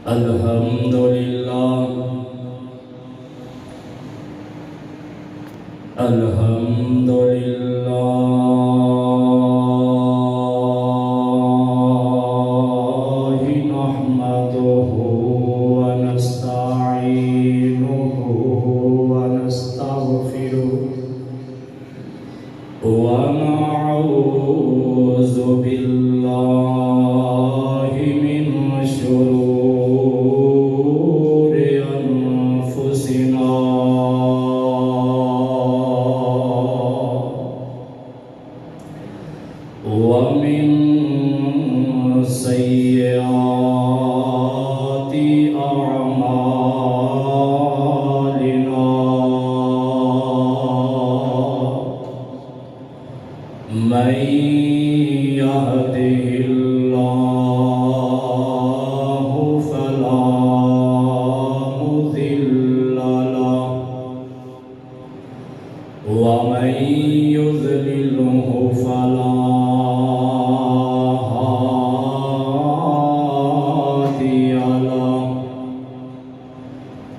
الحمد لله الحمد لله نحمده ونستعينه ونستغفره ونعوذ بالله من شرور أنفسنا ومن سيئات أعمالنا من يهده الله فلا مضل له ومن يضلله فلا هادي له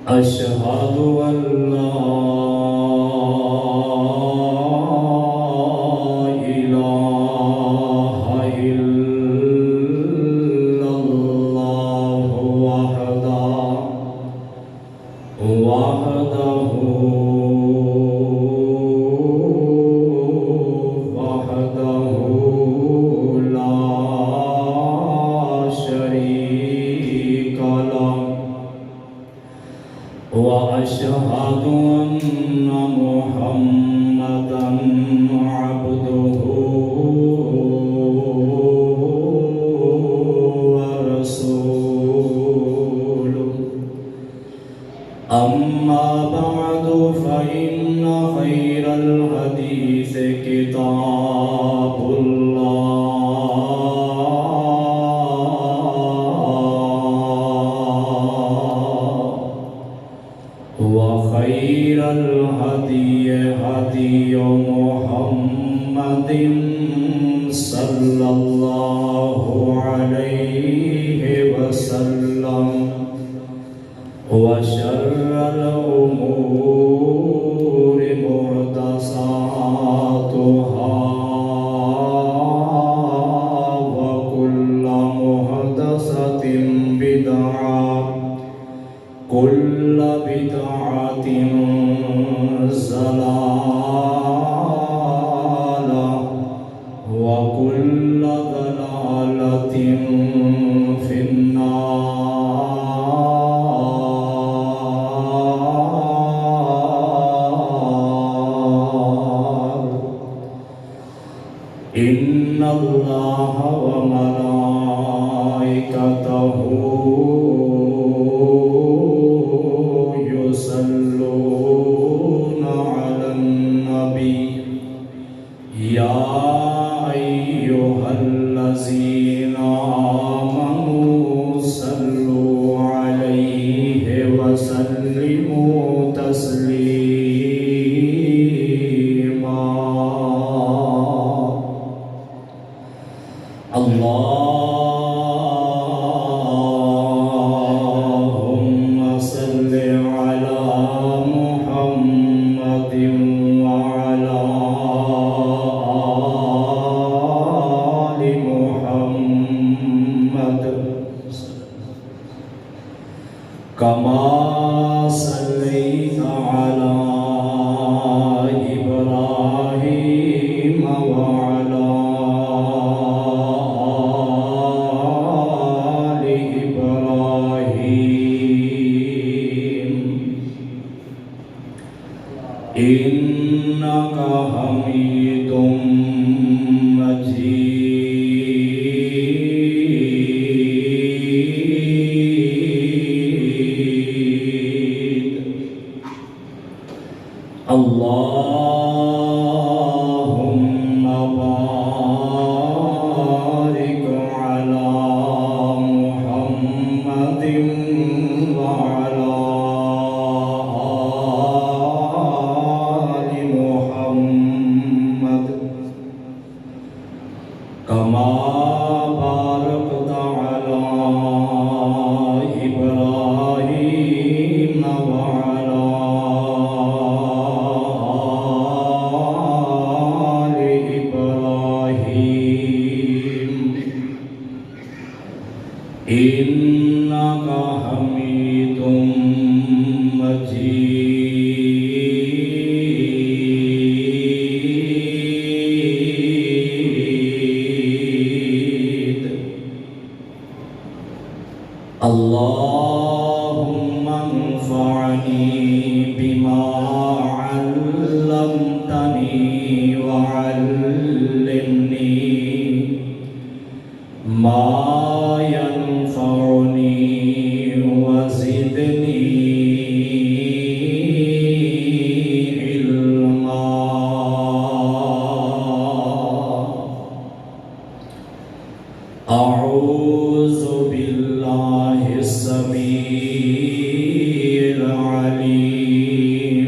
أشهد أن لا إله إلا الله وحده لا شريك له وأشهد أن محمدًا عبده ورسوله أما بعد فإن خير الحديث كتاب الله وخير الهدي هدي محمد صلى الله عليه وسلم وشر الأمور محدثاتها وكل محدثة بدعة كل بدعة ضلالة وكل ضلالة في النار إن الله وملائكته يصلون على النبي يا أيها الذين آمنوا صلوا عليه وسلموا تسليما اللهم صل على محمد وعلى آل محمد كما صليت على إبراهيم وعلى آل إبراهيم إنك حميد مجيد اللهم بارك على محمد وعلى آل محمد كما باركت على إبراهيم إنك حميد مجيد اللهم انفعني بما علمتني وعلمني ما ينفعني وزدني علما أعوذ بالله السميع العليم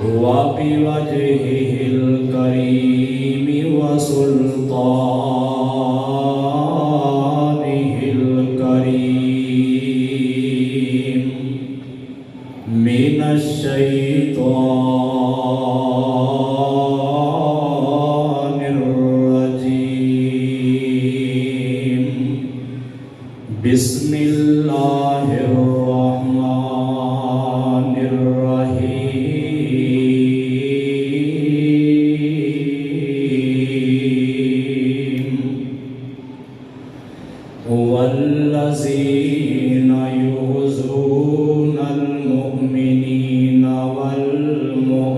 وبوجهه الكريم وسلطانه الكريم من الشيطان الرجيم بسم الله الرحمن الرحيم والذين يؤذون المؤمنين والمؤمنات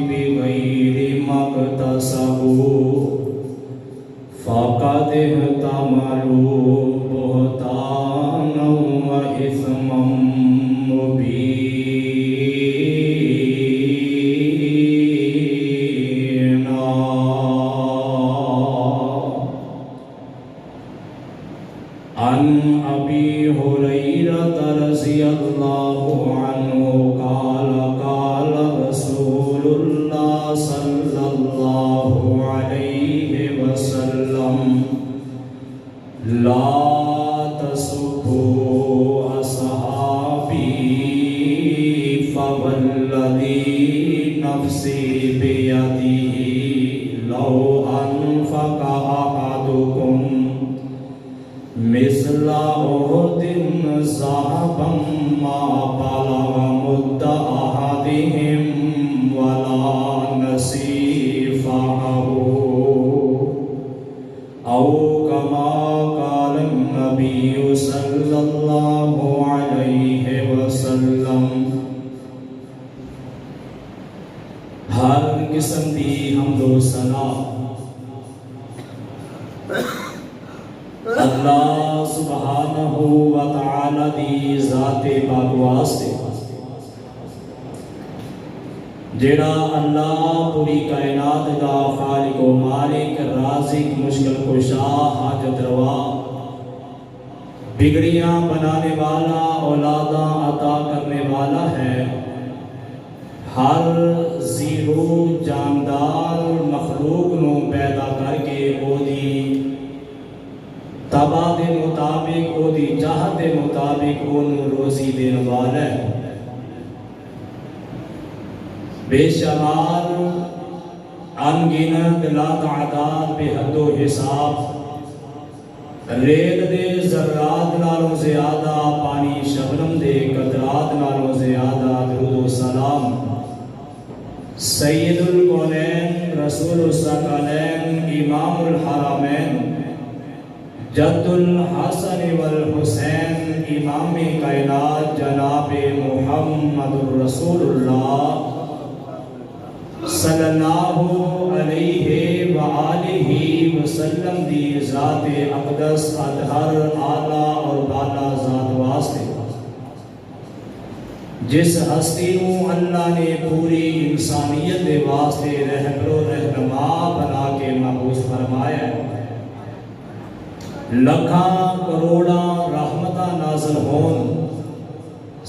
بغير ما اكتسبوا فقد احتملوا بهتانا وإثما مبينا عن أبي هريرة رضي الله عنه قال قال رسول الله صلى الله عليه وسلم لا تسبوا أصحابي فوالذي نفسي بيده لو أنفق أحدكم مثل أحد ذهبا ما بلغ مد أحدهم ولا نصيفه أو كما قال النبي صلى الله عليه وسلم ہر قسم دی حمد و ثنا اللہ سبحانہ و تعالی دی ذات پاک واسطے جڑا اللہ پوری کائنات دا خالق و مالک رازق مشکل کشا حاجت روا بگڑیاں بنانے والا اولاداں عطا کرنے والا ہے ہر زیرو جاندار مخلوق نو پیدا کر کے او دی تبا دے مطابق او دی چاہت دے مطابق انہوں روزی دین والا ہے بے شمار انگنت لا تعداد بے حد و حساب ریت دے ذرات نالوں زیادہ پانی شبنم دے قطرات نالوں زیادہ درود و سلام سید الکونین رسول الثقلین امام الحرمین جد الحسن والحسین امام کائنات جناب محمد رسول اللہ صلی اللہ علیہ وآلہ وسلم دی ذات اقدس اطہر اعلیٰ اور بالا ذات واسطے جس ہستی نو اللہ نے پوری انسانیت دے واسطے رہبر و رہنما بنا کے مبعوث فرمایا ہے لکھاں کروڑاں رحمتہ نازل ہون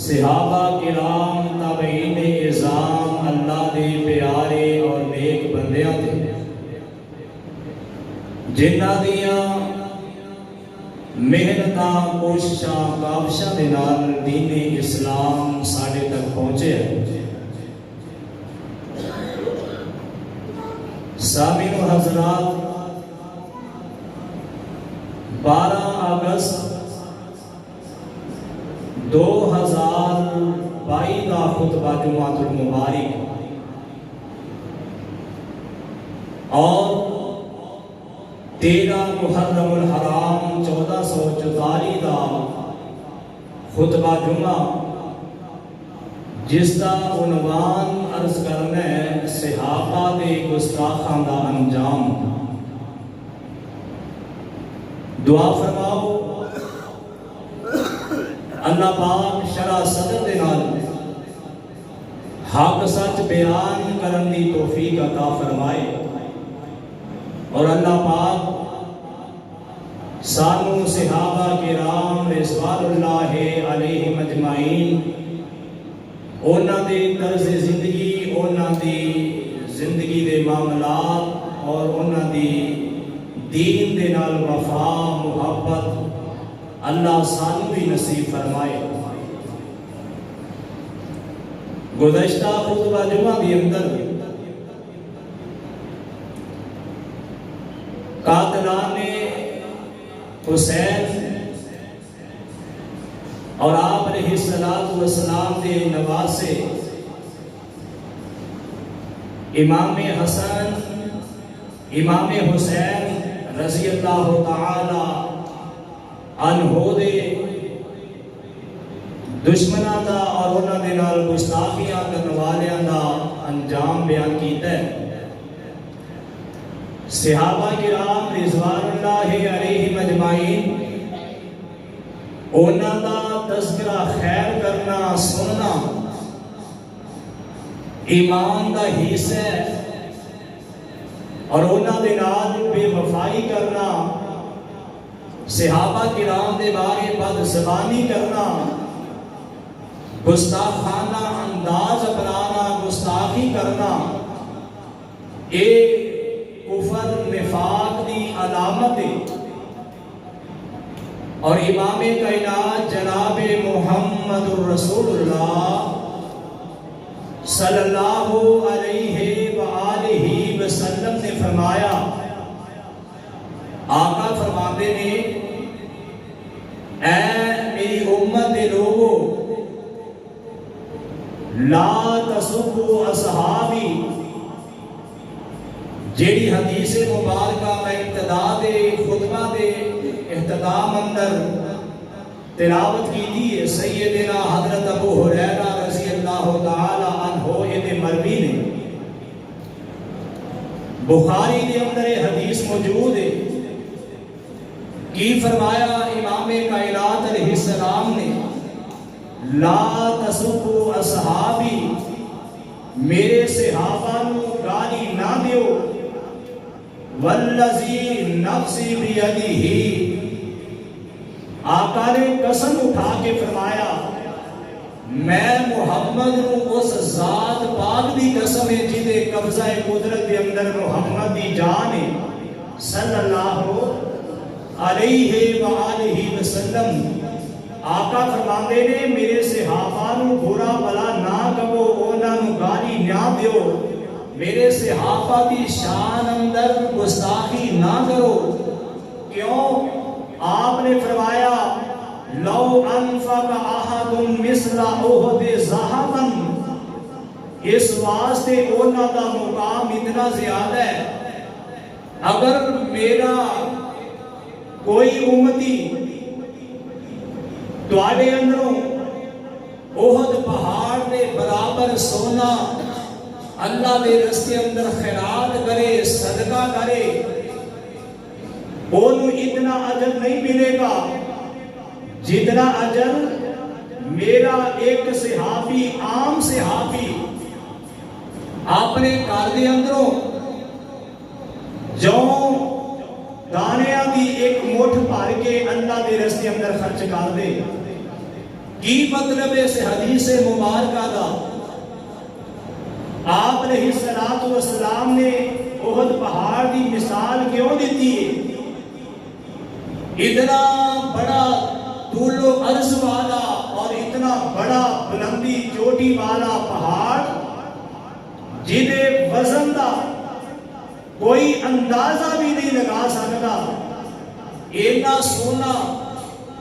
صحابہ کرام تابعین اعظام اللہ دے پیارے اور نیک بندیاں دے جنہ دیاں محنتاں کوششاں کاوشاں دے نال دین اسلام ساڈے تک پہنچے ہیں سامعین و حضرات 12 اگست 2022 کا خطبہ جمعۃ المبارک اور 13 محرم الحرام 1444 کا خطبہ جمعہ جس کا عنوان عرض کرنا ہے صحابہ دے گستاخاں دا انجام۔ دعا فرماؤ اللہ پاک شرح صدر دے نال حق سچ بیان کرن دی توفیق عطا فرمائے، اور اللہ پاک سانو صحابہ کرام رضوان اللہ علیہم اجمعین اونا دے طرز زندگی، اونا دی زندگی دے معاملات اور اونا دی دین دے نال وفا محبت اللہ سانو بھی نصیب فرمائے۔ گزشتہ خطبہ جمعہ دی اندر قاتلان حسین اور آپ علیہ السلام کے نواسے امام حسن امام حسین رضی اللہ تعالی عنہ دے دشمناں دا اور انہاں دے نال گستاخیاں کرن والیاں دا انجام بیان کیتا ہے۔ صحابہ کرام رضوان اللہ علیہم اجمعین انہاں دا تذکرہ خیر کرنا سننا ایمان دا حصہ ہے، اور انہاں دے نال بے وفائی کرنا، صحابہ کرام دے بارے بد زبانی کرنا، گستاخانہ انداز اپنانا، گستاخی کرنا، ایک کفر نفاق دی علامت ہے۔ اور امام کائنات جناب محمد الرسول اللہ صلی اللہ علیہ وآلہ وسلم نے فرمایا، آقا فرماتے نے اے میری امت دے لوگو لا تسبوا اصحابی، جیڑی حدیث مبارکہ میں ابتدا دے خطبہ دے اختتام اندر تلاوت کی دی ہے سیدنا حضرت ابو ہریرہ رضی اللہ تعالی عنہ ابن مروی نے، بخاری کے اندر حدیث موجود ہے۔ کی فرمایا امام کائنات علیہ السلام نے لا تسبوا اصحابی، میرے صحابہ نو گالی نہ دیو، والذی نفسی بیدہ، آقا نے قسم اٹھا کے فرمایا میں محمد نو اس ذات پاک دی قسم ہے جدے قبضہ قدرت کے اندر محمد دی جان ہے صلی اللہ علیہ وآلہ وسلم۔ آقا فرماندے نے میرے صحابہ نو برا بلا نہ کہو، انہاں نو گالی نہ دیو، میرے صحابہ دی شان اندر گستاخی نہ کرو۔ کیوں؟ آپ نے فرمایا لو انفق احد مثل احد ذہبا، اس واسطے انہاں دا مقام اتنا زیادہ ہے، اگر میرا کوئی امتی تواڈے اندروں احد پہاڑ دے برابر سونا اللہ دے رستے اندر خیرات کرے، صدقہ کرے، انہوں اتنا اجر نہیں ملے گا جتنا اجر میرا ایک صحابی، عام صحابی اپنے گھر دے اندروں جو دانیاں دی ایک مٹھ بھر کے اللہ دے رستے اندر خرچ کر دے۔ کی مطلب ہے اس حدیث مبارکہ دا؟ آپ علیہ السلام نے احد پہاڑ دی مثال کیوں دیتی ہے؟ اتنا بڑا طول و عرض والا اور اتنا بڑا بلندی چوٹی والا پہاڑ جنہیں وزن دا کوئی اندازہ بھی نہیں لگا سکتا، اینا سونا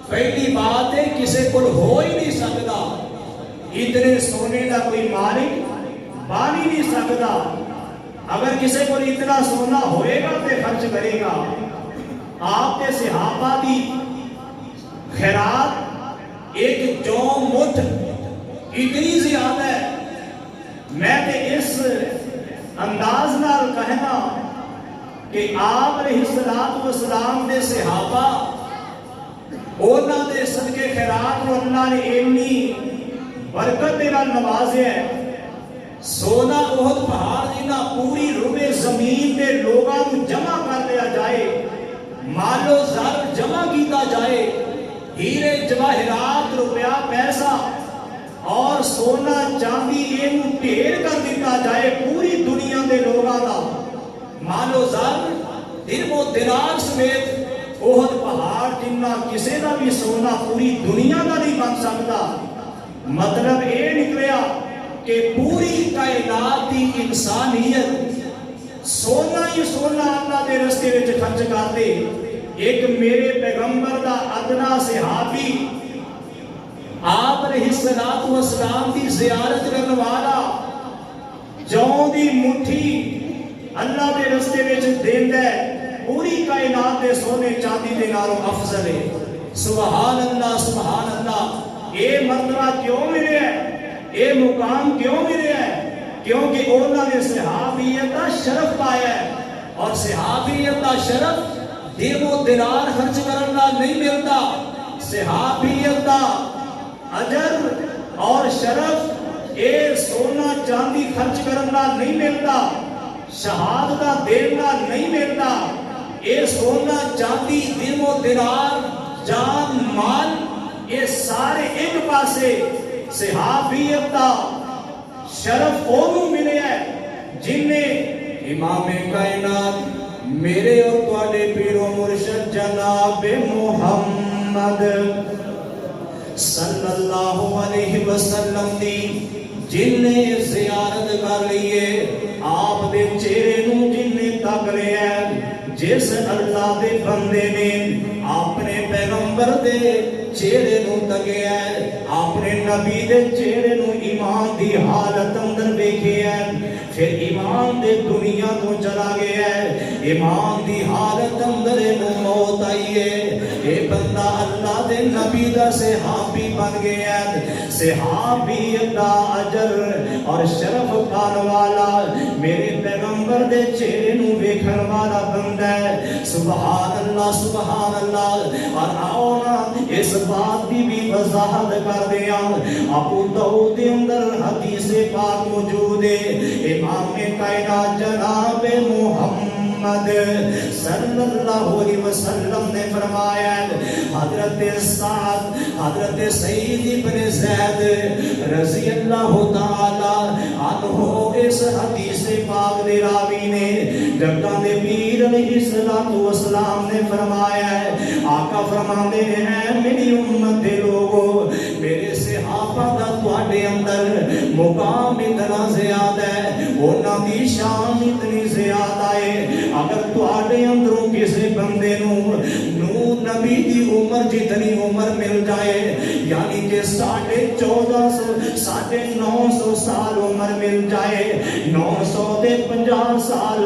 پہلی بات ہے کسی کو ہو ہی نہیں سکتا، اتنے سونے کا کوئی مالک بن ہی نہیں سکتا۔ اگر کسی کو اتنا سونا ہوئے گا تو خرچ کرے گا۔ آپ کے صحابہ دی خیرات ایک جو مٹھ اتنی زیادہ ہے، میں نے اس انداز نال کہنا کہ آپ علیہ السلام دے صحابہ اونا دے صدقے خیرات کو اللہ نے ایمنی برکت دینا نوازے ہے۔ سونا احد پہاڑ دینا پوری روئے زمین دے لوگاں کو جمع کر لیا جائے، مال و زر جمع کیتا جائے، ہیرے جواہرات روپیہ پیسہ اور سونا چاندی یہ ڈھیر کر دیتا جائے، پوری دنیا دے لوگاں دا مال و زر درم و دینار سمیت احد پہاڑ جنہ کسی دا بھی سونا پوری دنیا دا نہیں بن سکتا۔ مطلب یہ نکلیا کہ پوری کائنات دی انسانیت سونا ہی سونا اللہ دے رستے وچ خرچ کر دے۔ ایک میرے پیغمبر دا ادنا صحابی آپ علیہ السلام دی زیارت کرنے والا جوں دی مٹھی اللہ دے رستے وچ دیندا ہے، پوری کائنات دے سونے چاندی دے نالوں افضل ہے۔ سبحان اللہ سبحان اللہ۔ اے مرتبہ کیوں ملے ہے، اے مقام کیوں ملے ہے؟ کیونکہ انہوں نے صحابیت کا شرف پایا ہے، اور صحابیت کا شرف درم و دینار خرچ کرنا نہیں ملتا۔ صحابیت کا اجر اور شرف اے سونا چاندی خرچ کرنا نہیں ملتا، شہادت دینا نہیں ملتا۔ اے سونا چاندی درم و دینار جان مال یہ سارے ایک پاسے صحابیت کا شرف اونوں ملے ہے جن نے امام کائنات میرے اور تواڈے پیر و مرشد جناب محمد صلی اللہ علیہ وسلم دی جن نے زیارت کر لیے، آپ دے چہرے نوں جن نے تک لیا، جس اللہ دے بندے نے اپنے پیغمبر دے چہرے نوں تکیا ہے، اپنے نبی دے چہرے نوں ایمان دی حالت اندر ویکھیا ہے، پھر ایمان دے دنیا تو چلا گیا ہے، ایمان دی حالت اندر موت آئی ہے۔ اے بندہ اللہ دے نبی دا صحابی بن گیا ہے، صحابیت دا اجر اور شرف پان والا میرے پیغمبر دے چہرے نوں ویکھن والا بندہ ہے۔ سبحان اللہ سبحان اللہ۔ اور آؤ نا اس بات کی بھی وضاحت کر دیا، ابو داؤد کے اندر حدیث پاک موجود ہے، امام کائنات جناب محمد صلی اللہ علیہ وسلم نے فرمایا، حضرت سعد حضرت سعید بن زید رضی اللہ تعالی عنہ اس حدیث پاک دے راوی نے جگہ دے پیر علیہ السلام نے فرمایا ہے، آقا فرماندے ہیں میری امت دے لوگو، میرے صحابہ دا تواڈے اندر مقام اتنا زیادہ ہے، انہاں دی شان اتنی زیادہ ہے، اگر تواڈے اندروں کسی بندے نو نبی دی عمر جتنی عمر مل جائے، یعنی کہ 1450 950 سال عمر مل جائے، 950 سال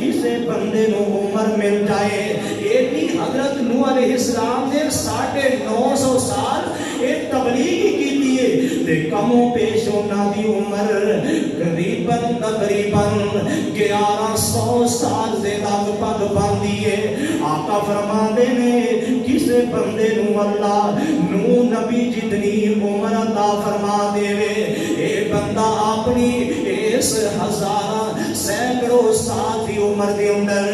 کسی بندے نو عمر مل جائے، ایک حضرت نوح علیہ السلام نے 950 سال ایک تبلیغ کی دیئے، تے کموں پیش ہونا دی عمر تقریباً 1100 سال دے لگ پگ باندھی ہے۔ آقا فرماندے نے کسے بندے نو اللہ نو نبی جتنی عمر عطا فرما دے وے، اے بندہ اپنی اس ہزاراں سینکڑوں سال دی عمر دے اندر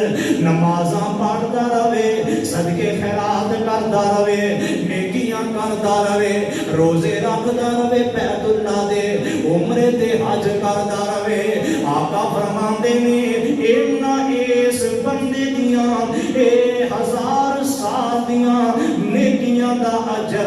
نمازاں پڑھدا رہے، صدقے خیرات کردا رہے، نیکیاں کردا رہے، روزے رکھدا رہے بیت اللہ دے، عمرے تے حج کردا رہے۔ آقا فرماندے نے اینا اس بندے دیاں اے 1000 سال دیاں نیکیاں دا اجر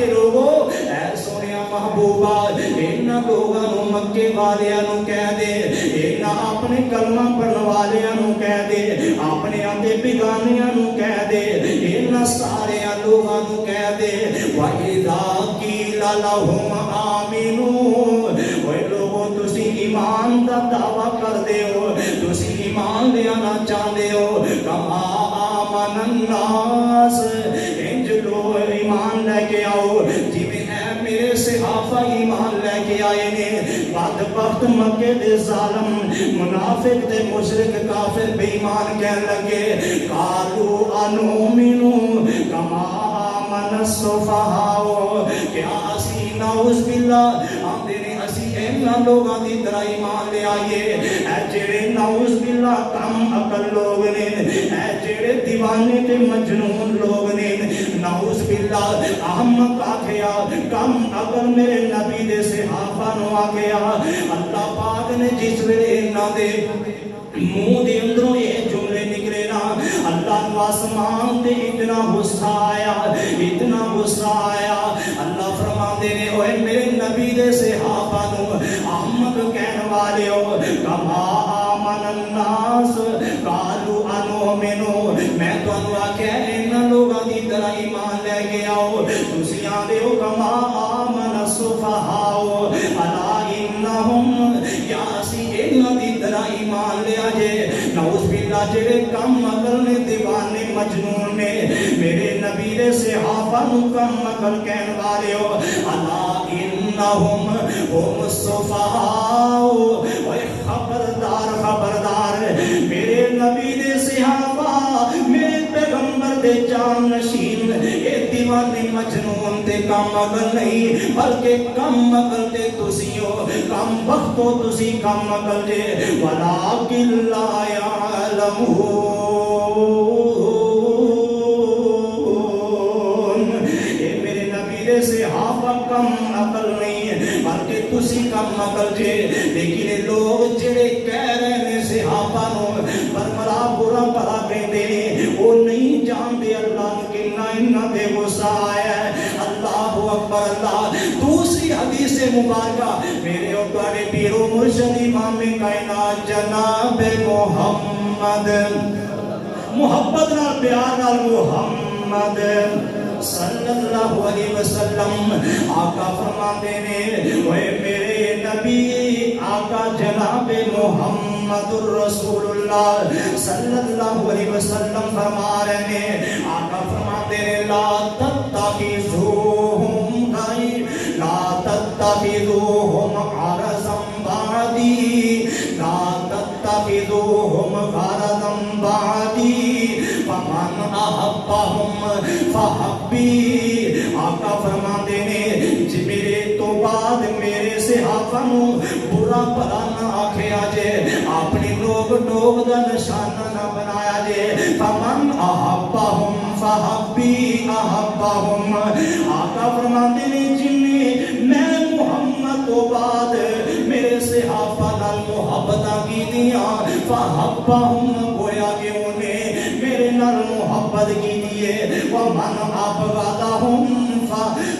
دے لوگو اے سونیا محبوبہ انہاں لوگاں نوں مکے والیاں نوں کہہ دے انہاں اپنے کلمہ پڑھن والیاں نوں کہہ دے اپنے آتے بیگانیاں نوں کہہ دے انہاں سارے لوگاں نوں کہہ دے وَإِذَا قِيلَ لَهُمْ آمِنُوا اوے لوگو تسی ایمان دا دعویٰ کر دے ہو تسی ایمان لیانا چاہتے ہو کما آمن الناس انج لوگ ایمان لے کے آؤ جی میں اے میرے صحابہ ایمان لے کے آئے نے بدبخت مکے دے ظالم منافق دے مشرک کافر بے ایمان کہنے لگے قالوا انؤمن کما آمن السفہاء کیا اسی نعوذ باللہ آندے نے اسی اینا لوگاں دی طرح ایمان لے آئیے اے جڑے نعوذ باللہ کم عقل لوگ نے اے جڑے دیوانے تے مجنون لوگ نے نعوذ باللہ احمق آکھیا کم عقل میرے نبی دے صحابہ نو آکھیا اللہ پاک نے جس ویلے انہاں دے منہ دے اندروں یہ جملے نکلے نا اللہ کو آسمان تے اتنا غصہ آیا اللہ فرما دے نے اوے میرے نبی دے صحابہ نو احمد کہنے والے ہو کما آمن الناس قالوا انؤمن میں تو انواع کہہ انہاں لوگاں دی طرح ایمان لے کے آؤ تسی آندے ہو کما آمن السفہاء الا انہم یا اسی انہاں دی طرح ایمان لے آجے نعوذ باللہ جڑے کم عقل نے دیوانے مجنون نے میرے نبی دے صحابہ نو کم عقل کہنے والے ہو الا انہم هم السفہاء اوے خبردار میرے نبی دے صحابہ میرے پیغمبر دے جان نشین اے دیوانے مجنون تے کم عقل نہیں بلکہ کم عقل تے تسی ہو کم وقت ہو تسی کم عقل جے ولکن لا یعلمون اے میرے نبی دے صحابہ کم عقل نہیں بلکہ تسی کم عقل جے لیکن لوگ جڑے کہہ رہے ہیں صحابہ نو بربلا برا بھلا کہندے نے وہ نہیں جانتے اللہ کتنا انہاں دے غصہ آیا ہے اللہ اکبر اللہ دوسری حدیث مبارکہ میرے اور تمہارے پیر و مرشد امام کائنات جناب محمد محبت نال پیار نال محمد صلی اللہ علیہ وسلم آقا فرماتے نے اے میرے نبی آقا جناب محمد الرسول اللہ صلی اللہ علیہ وسلم فرما رہے ہیں آقا فرماتے ہیں لا تتخذوہم عرضا بعدی لا تتخذوہم عرضا بعدی فمن احبہم فحبی آقا فرماتے ہیں جی میرے تو بعد میرے صحابہ نو برا بھلا نہ آکھیا جے اپنی لوگ ڈوب دا نشانہ نہ بنایا جے فمن احبہم فحبی احبہم آقا فرماتے ہیں جنہیں میں محمد تو بعد میرے صحابہ نال محبتہ کی دیا فحبہم گویا کہ انہیں میرے نال محبت کی دیئے ومن ابغضہم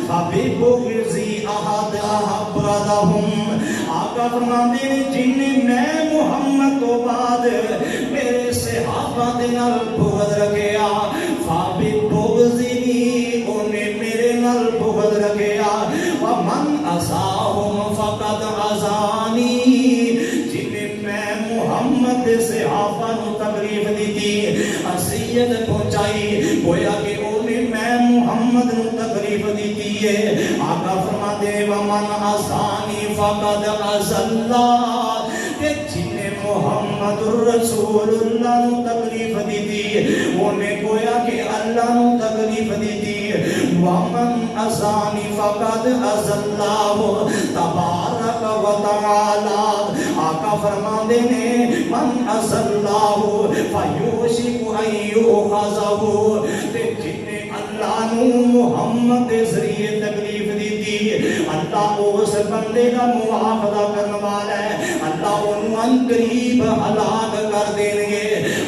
فبغضی احد ابغضہم آقا فرماتے ہیں جنہیں میں محمد تو بعد میرے صحابہ دے نال بغض رکھیا فبغضی انہیں میرے نال بغض رکھیا ومن عصاہم فقد عصانی جنہیں میں محمد صحابہ نو تکلیف دی تھی اذیت پہنچائی گویا کہ انہیں میں محمد نو تکلیف دی تھی آقا فرماتے ہیں ومن عصانی فقد عصى اللہ کہ جنہیں محمد الرسول اللہ نو تکلیف دی تھی انہیں گویا کہ اللہ نو تکلیف دی تھی ومن عصانی فقد عصى اللہ تبارک و تعالی آقا فرماتے ہیں من عصى اللہ فیوشک ان یؤخذہ کہ جنہیں اللہ نو محمد کے ذریعے تکلیف دی تھی اللہ اس بندے کا مواخذہ کرنے والا ہے اللہ انہوں ان قریب ہلاک کر دیں گے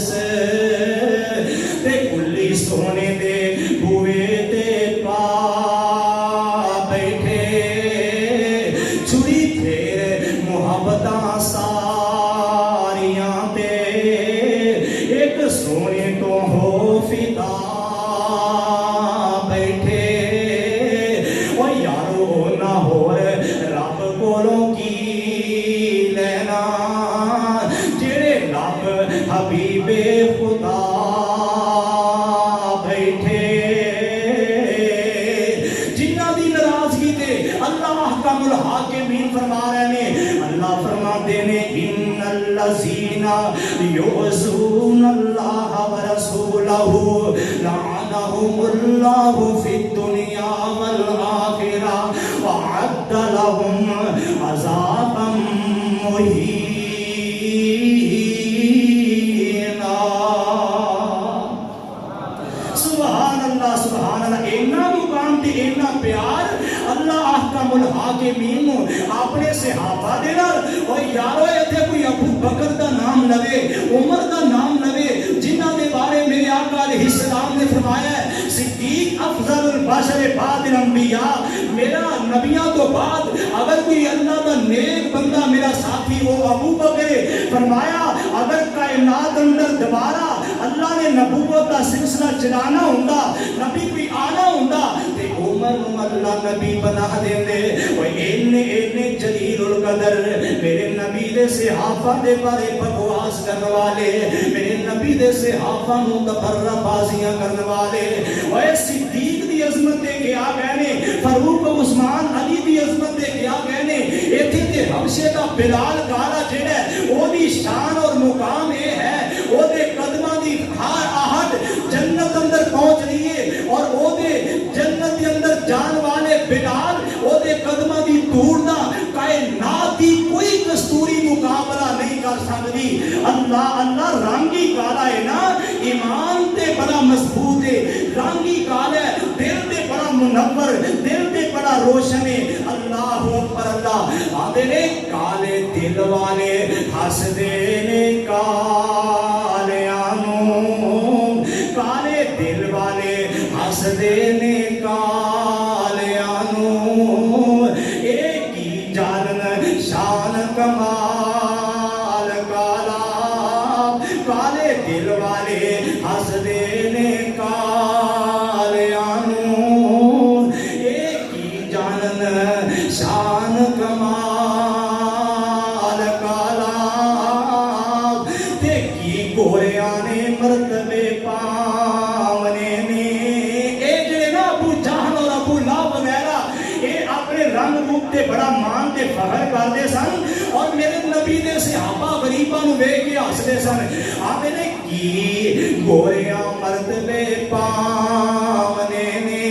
سے تے کلی سونے دے بوئے تے پا بیٹھے چھری پھیر محبتاں ساریاں تے ایک سونے تو ہو فدا بیٹھے او یارو نہ ہو رب کولوں کی لینا جڑے رب حبیب خدا بیٹھے جنہ دی ناراضگی تے اللہ احکم الحاکمین فرما رہے ہیں اللہ فرماتے ہیں ان الذین یعصون اللہ ورسولہ لعنہم اللہ فی الدنیا والآخرہ وعد لهم عذابا مہینا سبحان اللہ اینا مقام تے اینا پیار اللہ احکم الحاکمین اپنے صحابہ دے نال اور یارو ایتھے کوئی ابو بکر دا نام لوے عمر دا نام لوے جنہاں دے بارے میرے آقا علیہ السلام نے فرمایا ہے صدیق افضل البشر بعد الانبیاء میرا نبیوں تو بعد اگر کوئی اللہ دا نیک بندہ میرا ساتھی وہ ابو بکر فرمایا اگر کائنات اندر دوبارہ اللہ نے نبوت کا سلسلہ چلانا ہوندا نبی کوئی آنا ہوندا تے عمر نو اللہ نبی بنا دیندے او اینے جلیل القدر میرے نبی دے صحابہ دے بارے بکواس کرنے والے میرے نبی دے صحابہ نو تبرہ بازیاں کرنے والے او صدیق دی عظمت دے کیا کہنے فاروق عثمان علی دی عظمت دے کیا کہنے ایتھے تے حبشے دا بلال کالا جڑا ہے او دی شان اور مقام اے ہے او دے قدماں دی ہر آہٹ جنت اندر پہنچ رہی ہے اور او دے جنت کے اندر جان والے بلال او دے قدماں دی دور دا کائنات دی کوئی کستوری مقابلہ نہیں کر سکتی اللہ اللہ رنگی کالا ہے نا ایمان تے بڑا مضبوط ہے رنگی کالا ہے دل تے بڑا منور دل تے بڑا روشن ہے اللہ اکبر اللہ آدھے نے کالے دل والے ہس دے نے کالے دل والے ہس دے نے کالیانو ایک ہی جانن شان کمال کالا کالے دل والے ہس دے نے کالیانو ایک ہی جانن شان کمال کالا تے کی گوریاں نے مرتبے پاونے نے اے جڑے نا ابو جہل اور ابو لہب وغیرہ اے اپنے رنگ روپ تے بڑا مان تے فخر کردے سن اور میرے نبی دے صحابہ غریباں نو ویکھ کے ہسدے سن آندے نے کی گوریاں مرتبے پاونے نے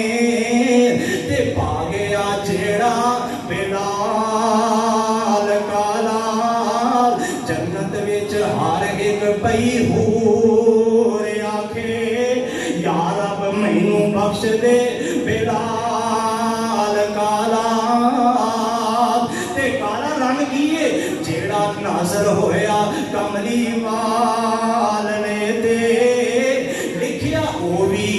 تے پا گیا جیڑا بلال کالا جنت وچ ہر ایک پئی ہو یا رب مینوں بخش دے بلال کالا تے کالا رنگ کیے جیڑا ناظر ہویا کملی والے تے لکھیا او بھی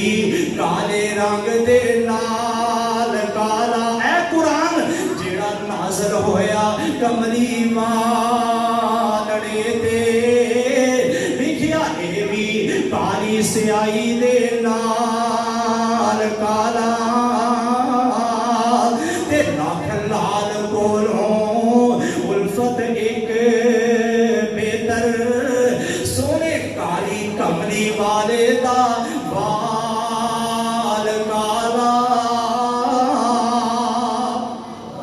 کالے رنگ دے نال کالا اے قرآن جیڑا ناظر ہویا کملی والے تے لکھیا اے بھی کالی سیائی دے نال کالا تے لاکھ لال کولوں الفت ایک بہتر سونے کالی کملی والے دا بال کالا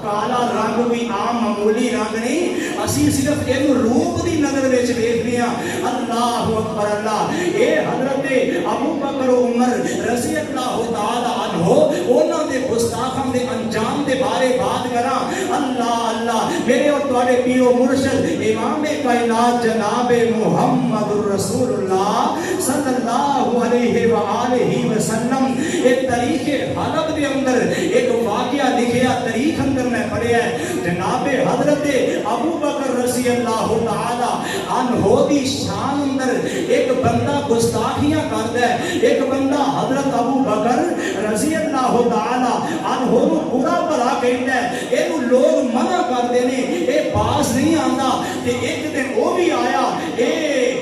کالا رنگ بھی عام معمولی رنگ نہیں اسی صرف ایک روپ دی نظر وچ دیکھنے ہیں اللہ اکبر اللہ اے حضرت ابو بکر و عمر رضی اللہ تعالی عنہ انہاں دے گستاخاں دے انجام دے بارے بات کراں اللہ اللہ میرے اور تواڈے پیر و مرشد امام کائنات جناب محمد رسول اللہ صلی اللہ علیہ وآلہ وسلم ایک تاریخ حلب دے اندر ایک واقعہ لکھیا تاریخ اندر میں پڑھیا ہے جناب حضرت ابو بکر رضی اللہ تعالی عنہ دی شان اندر ایک بندہ گستاخیاں کرتا ہے. ایک بندہ حضرت ابو بکر رضی اللہ تعالی عنہ نو برا بھلا کہندا ہے, اینو لوگ منع کرتے ہیں, اے باز نہیں آندا. تے ایک دن وہ بھی آیا, اے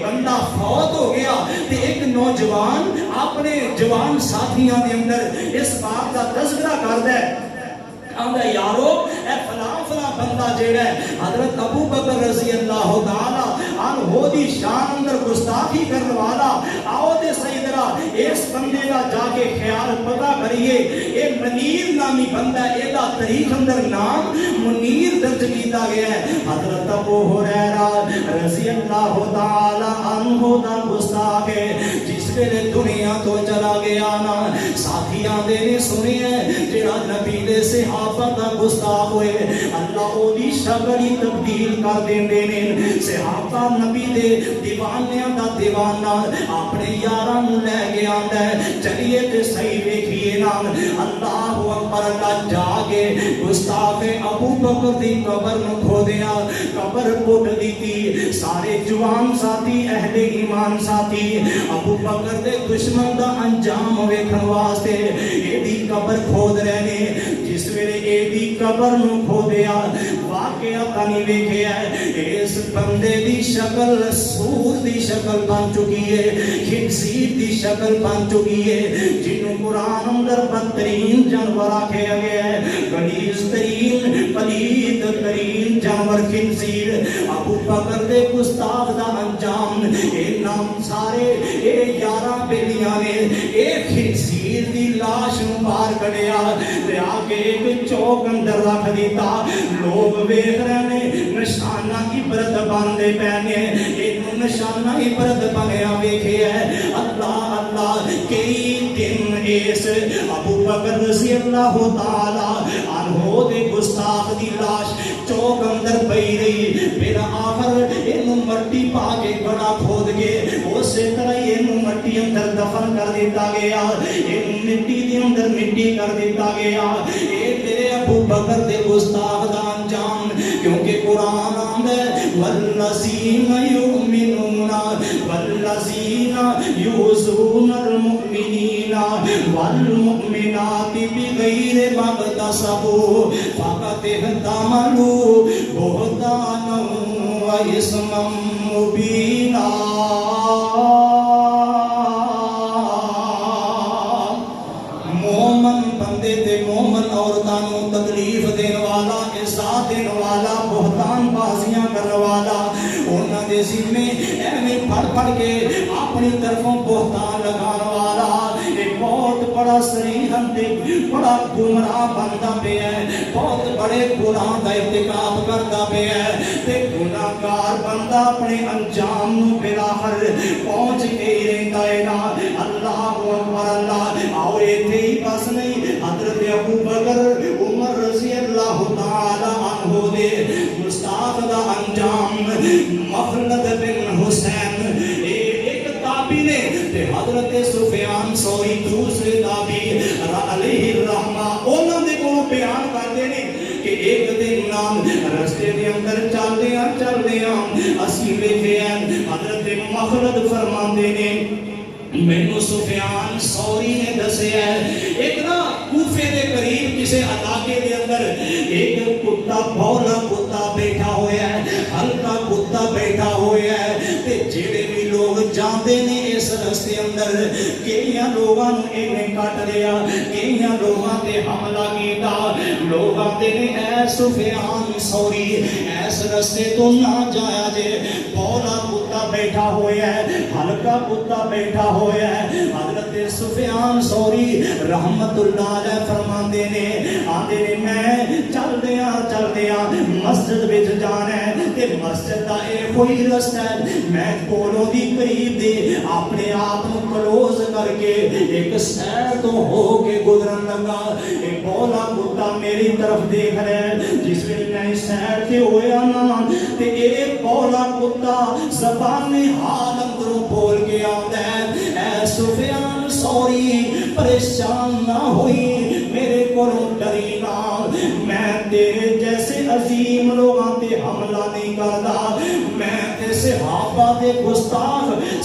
بندہ فوت ہو گیا. تے ایک نوجوان اپنے جوان ساتھیاں دے اندر اس بات کا تذکرہ کردا ہے, آندا یارو اے فلاں فلاں بندہ جیڑا ہے حضرت ابو بکر رضی اللہ تعالی عنہ دی شان اندر گستاخی کرنے والا, آؤ تے سیدرا اس بندے دا جا کے خیال پتہ کریے. اے منیر نامی بندہ, اے دا تاریخ اندر نام منیر درج کیتا گیا ہے. حضرت ابو ہریرہ رضی اللہ تعالی عنہ دا گستاخ ہے, جس ویلے دنیا تو چلا گیا نا, ساتھیاں دے نے سنیا جڑا نبی دے صحابہ دا گستاخ ہوئے, اللہ او دی شکل ہی تبدیل کر دیندے نے. صحابہ نبی دے دیوانیاں دا دیوانہ اپنے یاراں نوں لے کے آندا ہے, چلیے تے صحیح ویکھیے نا. اللہ اکبر, اللہ جا کے گستاخ ابو بکر دی قبر نوں کھودیا, قبر پٹ دیتی. سارے جوان ساتھی اہل ایمان ساتھی ابو بکر دے دشمن دا انجام ویکھن واسطے ایدی قبر کھود رہے نے. جس ویلے ایدی قبر نوں کھودیا, واقعہ تانی ویکھیا اس بندے دی شکل سور دی شکل بن چکی ہے, خنزیر دی شکل بن چکی ہے, جنوں قرآن اندر بدترین جانور آکھیا گیا ہے, غلیظ ترین پلید ترین جانور خنزیر. ابو بکر دے گستاخ دا انجام اے نام سارے اے یاراں بیلیاں نے اے خنزیر دی لاش نوں باہر کڈیا تے آ کے ایک چوک اندر رکھ دیتا. لوگ ویکھ رہے نے, نشانہ عبرت بنتے پے نے, اینوں نشانہ عبرت بنیا ویکھیا ہے. اللہ اللہ کئی دن اس ابو بکر رضی اللہ تعالی عنہ دے گستاخ دی لاش چوک اندر پئی رہی. پھر آخر اینوں مٹی پا کے بڑا کھود کے اسی طرح اینوں مٹی اندر دفن کر دیتا گیا, اینوں مٹی دے اندر مٹی کر دیتا گیا. اے میرے ابو بکر دے گستاخ دا انجام, کیونکہ قرآن آندا ہے والذین یؤمنون والذین یؤذون المؤمنین والمؤمنات بغیر ما اکتسبوا فقد احتملوا بہتانا واسما مبینا. مومن بندے تے مومن عورتاں نوں تکلیف دین والا, اذیت دین والا, بہتان بازیاں کرنے والا, انہاں دے ذمے ایویں پڑھ کے اپنی طرفوں بہتان لگان والا ایک بہت بڑا سریحن تے بڑا گمراہ بندا پیا ہے, بہت بڑے گناہ دا ارتکاب کردا پیا ہے. تے گناہگار بندہ اپنے انجام نوں بالآخر پہنچ کے ہی رہندا ہے نا. اللہ اکبر, اللہ آؤ ایتھے ہی بس نہیں, حضرت ابو بکر عمر رضی اللہ تعالی عنہ دے گستاخ دا انجام مخلد بن حسین ایک تابعی نے تے حضرت سفیان ثوری دوسرے تابعی علیہ الرحمہ انہاں دے کولوں بیان کردے نے کہ ایک دن نام رستے دے اندر چلدیاں اسی ویکھیا حضرت مخلد فرماندے نے مینوں سفیان ثوری نے دسیا ایک نا کوفے دے قریب کسی علاقے دے اندر ایک کتا بولا کتا بیٹھا ہویا ہے, ہلکا کتا بیٹھا ہویا ہے. تے جڑے بھی لوگ جاندے نے اس رستے اندر کئیاں لوگاں نوں ایویں کٹ لیا, کئیاں لوگاں تے حملہ کیتا. لوگ آندے نے اے سفیان ثوری اس رستے تو نہ جایا جے, بولا کتا بیٹھا ہویا ہے, ہلکا کتا بیٹھا ہویا ہے. حضرت سفیان ثوری رحمت اللہ علیہ فرماندے نے آندے نے میں چلدیاں مسجد وچ جانا ہے تے مسجد دا اے کوئی رستہ ہے, میں کولوں دی قریب دے اپنے آپ نوں کلوز کر کے ایک سیر تو ہو کے گزرن لگا. ایک بولا کتا میری طرف دیکھ رہا ہے, جس ویلے میں سیر تے ہویا نا تے اے بولا کتا زبان حال اندروں بول کے آندا ہے اے سفیان ثوری پریشان نہ ہوئی, میرے کولوں ڈری نہ, میں تیرے جیسے عظیم لوگاں تے حملہ نہیں کردا, میں تے صحابہ دے گستاخ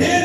1.5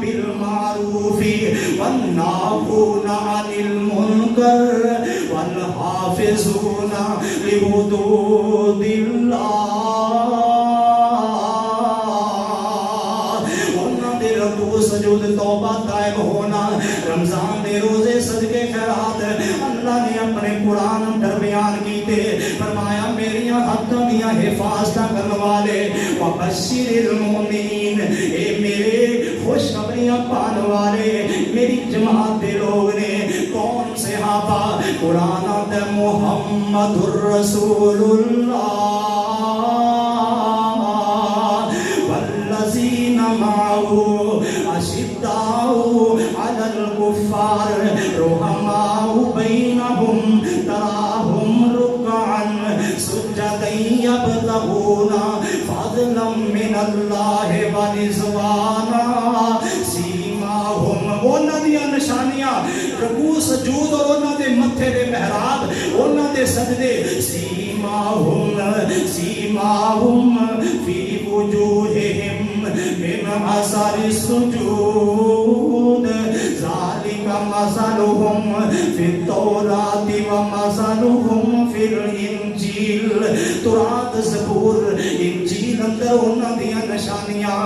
بالمعروف والناهون عن المنكر والحافظون لحدود الله. رکوع سجود توبہ قائم ہونا رمضان دے روزے صدقے خیرات اللہ نے اپنے قرآن درمیان کیتے فرمایا میریاں حقاں دیاں حفاظتاں کرن والے وبشر المؤمنین اے میرے خوشخبریاں پان والے میری جماعت دے لوگ نے کون صحابہ قرآن دے محمد الرسول اللہ والذین معه أشداء على الكفار رحماء بينهم تراهم ركعا سجدا يبتغون فضلا من الله ورضوانا سیماہم انہاں دیاں نشانیاں رکوع سجود اور انہاں دے متھے دے محراب انہاں دے سجدے سیماہم فی وجوہہم من اثر السجود ذالک مثلهم فی التوراۃ ومثلهم فی الانجیل تورات زبور انجیل اندر انہاں دیاں نشانیاں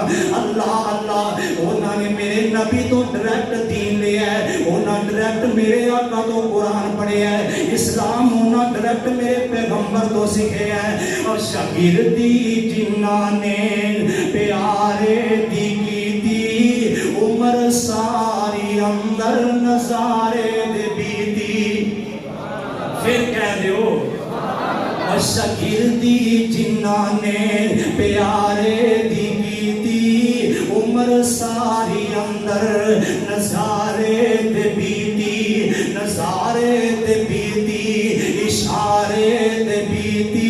اللہ اللہ انہاں نے میرے نبی تو ڈائریکٹ دین لیا ہے انہاں ڈائریکٹ میرے آقا تو قرآن پڑھیا ہے اسلام انہاں ڈائریکٹ میرے پیغمبر تو سکھے ہے اور شاگردی جنہاں نے پیارے دی کی عمر ساری اندر نظارے دے بیتی پھر کہہ دیو اور شاگردی جنہاں نے پیارے دی کی عمر ساری اندر نظارے دے بیتی نظارے دے بیتی اشارے دے بیتی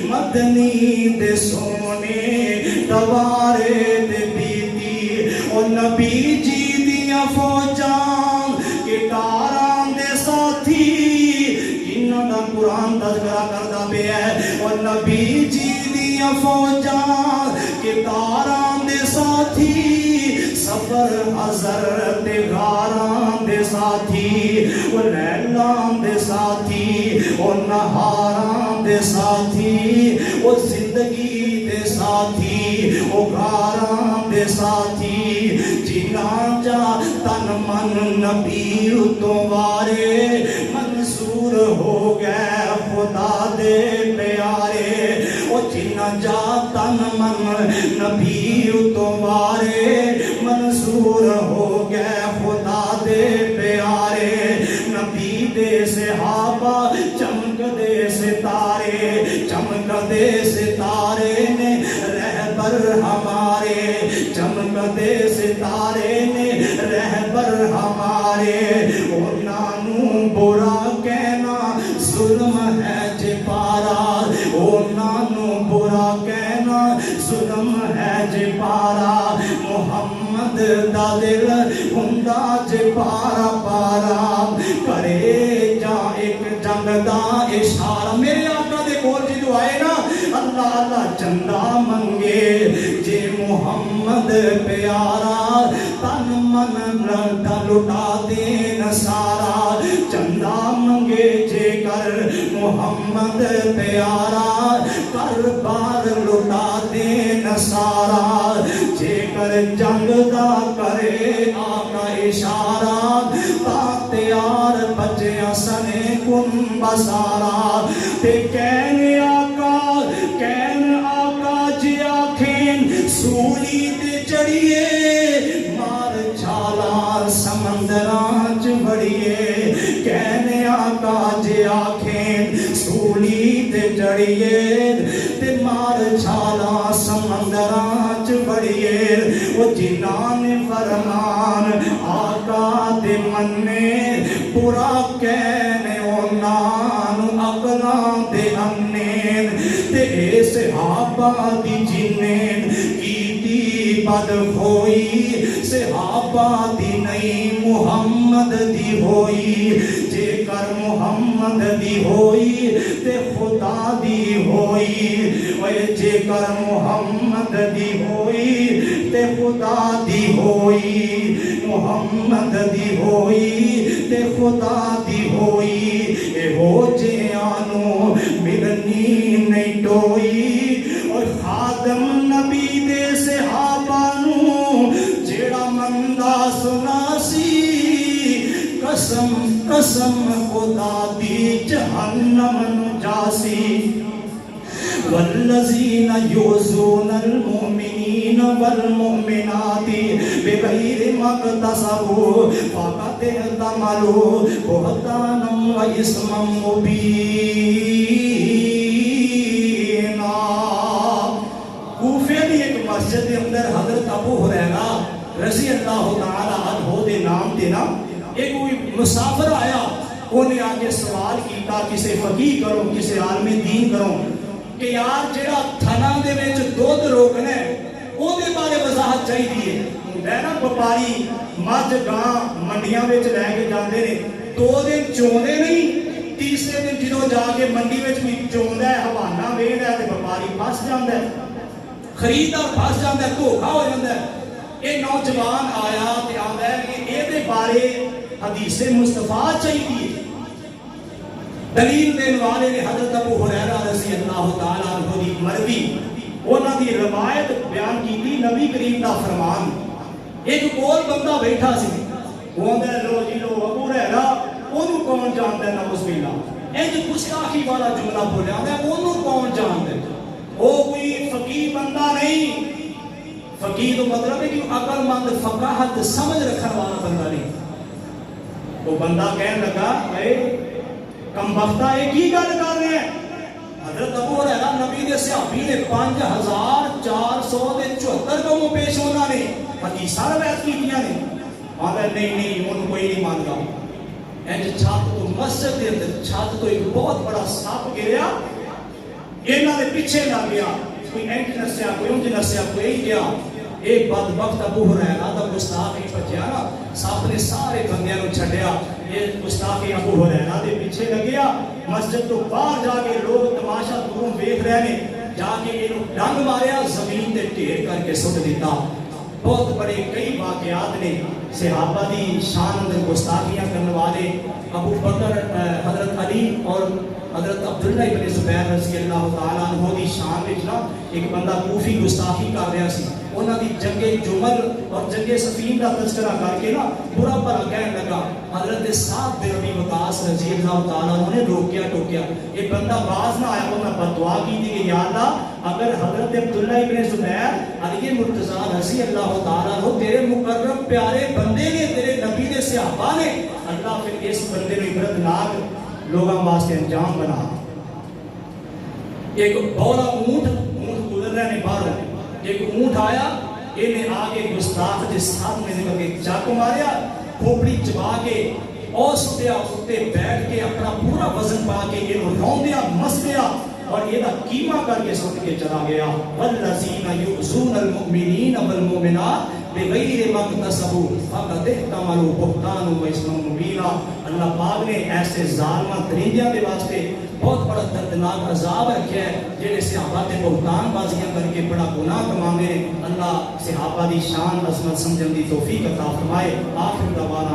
مدنی دے سونے دوارے دے بیتی اور نبی جی دیاں فوجاں گٹاراں دے ساتھی انہاں دا قرآن تذکرہ کردا پیا ہے اور نبی جی دیاں فوجاں گٹاراں دے ساتھی سفر حضرت غاراں دے ساتھی وہ لیلاں دے ساتھی وہ نہاراں دے ساتھی وہ زندگی دے ساتھی وہ غاراں دے ساتھی جنہاں جا تن من نبی تو وارے منصور ہو گئے خدا دے پیارے وہ جنہاں جا تن من نبی تو وارے منصور ہو گئے خدا دے پیارے نبی دے صحابہ چمک دے ستارے نے رہبر ہمارے چمک دے ستارے نے رہبر ہمارے انہاں نوں برا کہنا ظلم ہے جے پارا انہاں نوں برا کہنا ظلم ہے جے پارا محمد دا دل ہوندا جے پارا پارا کرے جا ایک جنگ دا اشارہ میرے آقا دے کول جی دعائے نا اللہ اللہ چندہ منگے جے محمد پیارا تن من لٹا دین سارا چندہ منگے جے کر محمد پیارا کر بار لٹا دین سارا جے کر جنگ دا کرے آقا اشارہ تا تیار بچیاں سنے کن بسارا تے کہنے آقا جی آکھیں سولی تے چڑھیے مار چھالا سمندراں چ بڑھیے کہنے آقا جی آکھیں سولی تے چڑھیے تے مار چھالا سمندراں چ بڑھیے وہ جنہاں نے فرمان آقا دے مننے برا کہنے انہاں نوں عقلاں دے انین تے اے صحابہ دی جنین کیتی بد ہوئی صحابہ دی نہیں محمد دی ہوئی جے کر محمد دی ہوئی تے خدا دی ہوئی اوے جے کر محمد دی ہوئی تے خدا دی ہوئی محمد دی ہوئی تے خدا دی ہوئی اے ہو جے آنو ملنی نہیں ٹوئی اور خادم نبی دے صحابہ نو جیڑا مندہ سنا سی قسم قسم خدا دی جہنم نو جاسی والذین یؤذون المؤمنین والمؤمنات بغیر ما اکتسبوا فقد احتملوا بہتانا و اثما مبینا۔ کوفے دی ایک مسجد کے اندر حضرت ابو ہریرہ رضی اللہ تعالی عنہ دے نام تے نا ایک کوئی مسافر آیا، انہیں آگے سوال کیتا کسے فقیہ کرو کسے عالم دین کرو کہ یار جڑا تھنا دے وچ دودھ روکنا ہے او دے بارے وضاحت چاہیے۔ نا وپاری مجھ گاں منڈیاں وچ لے کے جاندے نے 2 دن چوندے نہیں، تیسرے دن جدوں جا کے منڈی وچ کوئی چوندا ہے حوالہ ویکھدا ہے تے وپاری پھس جاندا ہے، خریدار پھس جاندا ہے، دھوکا ہو جاندا ہے۔ اے نوجوان آیا تے آندا ہے کہ اے دے بارے حدیث مصطفیٰ چاہیے۔ دلیل دین والے نے حضرت ابو ہریرہ رضی اللہ تعالیٰ عنہ دی مروی انہاں دی روایت بیان کی تھی، نبی کریم دا فرمان۔ ایک کول بندہ بیٹھا سی، وہ آندا ہے لو جی لو ابو ہریرہ اونوں کون جاندا ہے نعوذ باللہ، اے جو گستاخی والا جملہ بولیا ہے اونوں کون جاندا ہے، او کوئی فقیہ بندہ نہیں۔ فقیہ تو مطلب ہے کہ عقل مند فقاہت سمجھ رکھنے والا بندہ نہیں۔ وہ بندہ کہنے لگا اے کم بختہ ایک ہی گل کر رہے ہیں۔ حضرت ابو ہریرہ نبی دے صحابی نے 5474 قوموں پیش ہونا نے حدیثاں روایت کیتیاں نے۔ آندا نہیں نہیں ان کوئی نہیں مانتا۔ انج چھت تو مسجد دے اندر چھت تو ایک بہت بڑا سپ گریا، انہاں دے پیچھے لگ گیا، کوئی اینٹ نسیا کوئی انج نسیا کوئی گیا۔ ایک بدبخت ابو ہریرہ دا گستاخ ہی بچیا نا، سپ نے سارے بندیاں نو چھڈیا، یہ گستاخ ابو ہریرہ دے پیچھے لگیا۔ مسجد تو باہر جا کے لوگ تماشا دوروں دیکھ رہے نے، جا کے اینو ڈنگ ماریا، زمین تے ڈھیر کر کے سٹ دیتا۔ بہت بڑے کئی واقعات نے صحابہ دی شان اندر گستاخیاں کرنے والے۔ ابو بکر حضرت علی اور حضرت عبداللہ ابن زبیر رضی اللہ تعالیٰ عنہ دی شان وچ نا ایک بندہ کوفی گستاخی کر رہا سی، انہاں دی جنگ جمل اور جنگ صفین کا تذکرہ کر کے نا برا بھلا کہنے لگا۔ حضرت سعد بن ابی وقاص رضی اللہ تعالیٰ عنہ نے روکیا ٹوکیا، یہ بندہ باز نہ آیا، انہاں بد دعا کی تھی کہ یا اللہ اگر حضرت عبداللہ ابن زبیر علی مرتضیٰ رضی اللہ تعالیٰ عنہ تیرے مقرب پیارے بندے نے، تیرے نبی نے، صحابہ نے، اللہ پھر اس بندے نے عبرتناک لوگاں واسطے انجام بنا۔ ایک بولا اونٹ گزر رہے نے باہر، ایک اونٹ آیا، انہیں آگے گستاخ دے سامنے نکل کے چاقو ماریا، کھوپڑی چبا کے اور سٹیا اتے بیٹھ کے اپنا پورا وزن پا کے انہوں روندیا مسدیا اور یہ قیمہ کر کے سٹ کے چلا گیا۔ والذین یؤذون المؤمنین والمؤمنات بغیر ما اکتسبوا فقد احتملوا بہتانا و اثما مبینا۔ اللہ پاک نے ایسے ظالمہ درندیاں دے واسطے بہت بڑا دردناک عذاب رکھا ہے، جنہیں صحابہ تے بہتان بازیاں کر کے بڑا گناہ کمانے۔ اللہ صحابہ دی شان عظمت سمجھن دی توفیق عطا فرمائے۔ آخر دعوانا